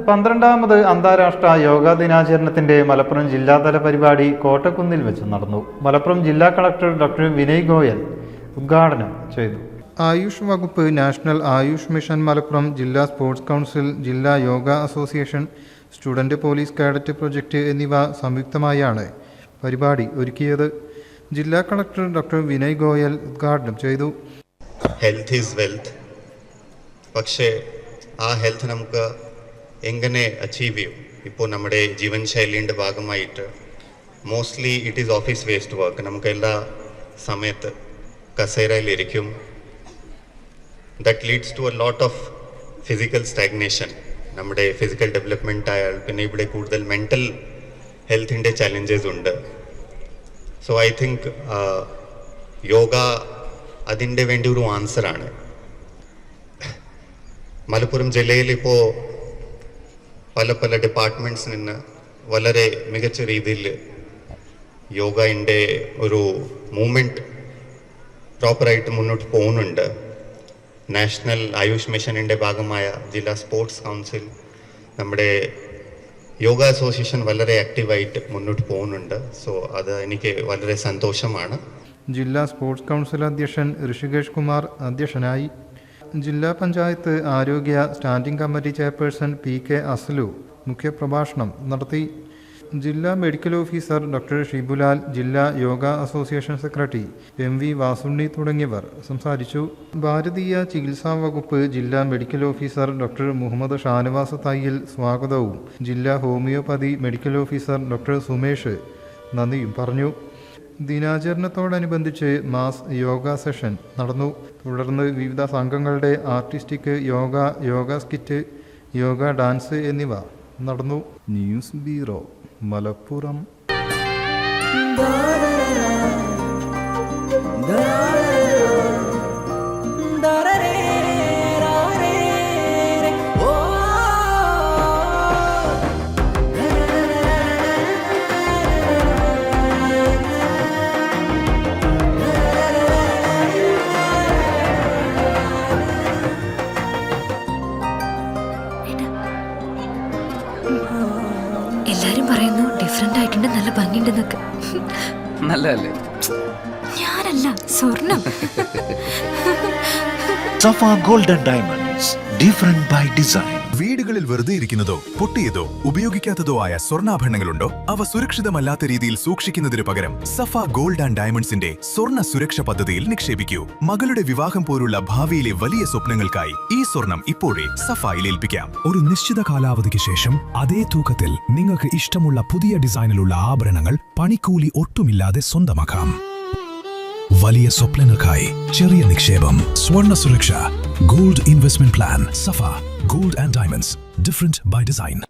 12ാമത് അന്താരാഷ്ട്ര യോഗാ ദിനാചരണത്തിന്റെ മലപ്പുറം ജില്ലാതല പരിപാടി കോട്ടക്കുന്നിൽ വെച്ച് നടന്നു. മലപ്പുറം ജില്ലാ കളക്ടർ ഡോക്ടർ വിനയ് ഗോയൽ ഉദ്ഘാടനം ചെയ്തു. ആയുഷ് വകുപ്പ്, നാഷണൽ ആയുഷ് മിഷൻ മലപ്പുറം, ജില്ലാ സ്പോർട്സ് കൗൺസിൽ, ജില്ലാ yoga association, student police cadet project എന്നിവ സംയുക്തമായാണ് പരിപാടി ഒരുക്കിയത്. ജില്ലാ കളക്ടർ ഡോക്ടർ വിനയ് ഗോയൽ ഉദ്ഘാടനം ചെയ്തു. Health is wealth. പക്ഷേ ആ ഹെൽത്ത് നമുക്ക് എങ്ങനെ അച്ചീവ് ചെയ്യും? ഇപ്പോൾ നമ്മുടെ ജീവൻ ശൈലിയുടെ ഭാഗമായിട്ട് mostly it is office based work. നമുക്ക് എല്ലാ സമയത്ത് കസേരയിലിരിക്കും. That leads to a lot of physical stagnation. നമ്മുടെ ഫിസിക്കൽ ഡെവലപ്മെൻറ്റ് ആയാൽ പിന്നെ ഇവിടെ കൂടുതൽ മെൻ്റൽ ഹെൽത്തിൻ്റെ ചാലഞ്ചസ് ഉണ്ട്. സോ ഐ തിങ്ക് യോഗ അതിൻ്റെ വേണ്ടി ഒരു ആൻസറാണ്. മലപ്പുറം ജില്ലയിൽ ഇപ്പോൾ പല ഡിപ്പാർട്ട്മെൻറ്റ്സിൽ നിന്ന് വളരെ മികച്ച രീതിയിൽ യോഗയുടെ ഒരു മൂവ്മെൻറ്റ് പ്രോപ്പറായിട്ട് മുന്നോട്ട് പോകുന്നുണ്ട്. നാഷണൽ ആയുഷ് മിഷനിൻ്റെ ഭാഗമായ ജില്ലാ സ്പോർട്സ് കൗൺസിൽ, നമ്മുടെ യോഗ അസോസിയേഷൻ വളരെ ആക്റ്റീവായിട്ട് മുന്നോട്ട് പോകുന്നുണ്ട്. സോ അത് എനിക്ക് വളരെ സന്തോഷമാണ്. ജില്ലാ സ്പോർട്സ് കൗൺസിൽ അധ്യക്ഷൻ ഋഷികേഷ് കുമാർ അധ്യക്ഷനായി. ജില്ലാ പഞ്ചായത്ത് ആരോഗ്യ standing committee chairperson PK Aslu മുഖ്യപ്രഭാഷണം നടത്തി. ജില്ലാ മെഡിക്കൽ ഓഫീസർ ഡോക്ടർ ഷിബുലാൽ, ജില്ലാ yoga association secretary MV Vasunni തുടങ്ങിയവർ സംസാരിച്ചു. ഭാരതീയ ചികിത്സാ വകുപ്പ് ജില്ലാ medical officer doctor Muhammad Shanavas Thayyil സ്വാഗതവും ജില്ലാ homoeopathy medical officer doctor Sumesh നന്ദിയും പറഞ്ഞു. ദിനാചരണത്തോടനുബന്ധിച്ച് മാസ് യോഗ സെഷൻ നടന്നു. തുടർന്ന് വിവിധ സംഘങ്ങളുടെ artistic yoga skit, yoga dance എന്നിവ നടന്നു. News bureau, Malappuram. എല്ലാരും പറയുന്നു ഡിഫറെന്റ് ആയിട്ടുണ്ട്, നല്ല ഭംഗിയുണ്ടെന്നൊക്കെ. നല്ലതല്ലേ? ഞാനല്ല, സ്വർണം. Safa golden diamonds, different by design. വീടുകളിൽ വെറുതെ ഇരിക്കുന്നതോ പൊട്ടിയതോ ഉപയോഗിക്കാത്തതോ ആയ സ്വർണ്ണാഭരണങ്ങളുണ്ടോ? അവ സുരക്ഷിതമല്ലാത്ത രീതിയിൽ സൂക്ഷിക്കുന്നതിനു പകരം സഫ ഗോൾഡ് ആൻഡ് ഡയമണ്ട്സിന്റെ സ്വർണ്ണ സുരക്ഷ പദ്ധതിയിൽ നിക്ഷേപിക്കൂ. മകളുടെ വിവാഹം പോലുള്ള ഭാവിയിലെ വലിയ സ്വപ്നങ്ങൾക്കായി ഈ സ്വർണം ഇപ്പോഴേ സഫയിൽ ഏൽപ്പിക്കാം. ഒരു നിശ്ചിത കാലാവധിക്ക് ശേഷം അതേ തൂക്കത്തിൽ നിങ്ങൾക്ക് ഇഷ്ടമുള്ള പുതിയ ഡിസൈനിലുള്ള ആഭരണങ്ങൾ പണിക്കൂലി ഒട്ടുമില്ലാതെ സ്വന്തമാക്കാം. വലിയ സ്വപ്നങ്ങൾക്കായി ചെറിയ നിക്ഷേപം, സ്വർണ്ണ സുരക്ഷ, gold investment plan. Safa Gold and Diamonds, different by design.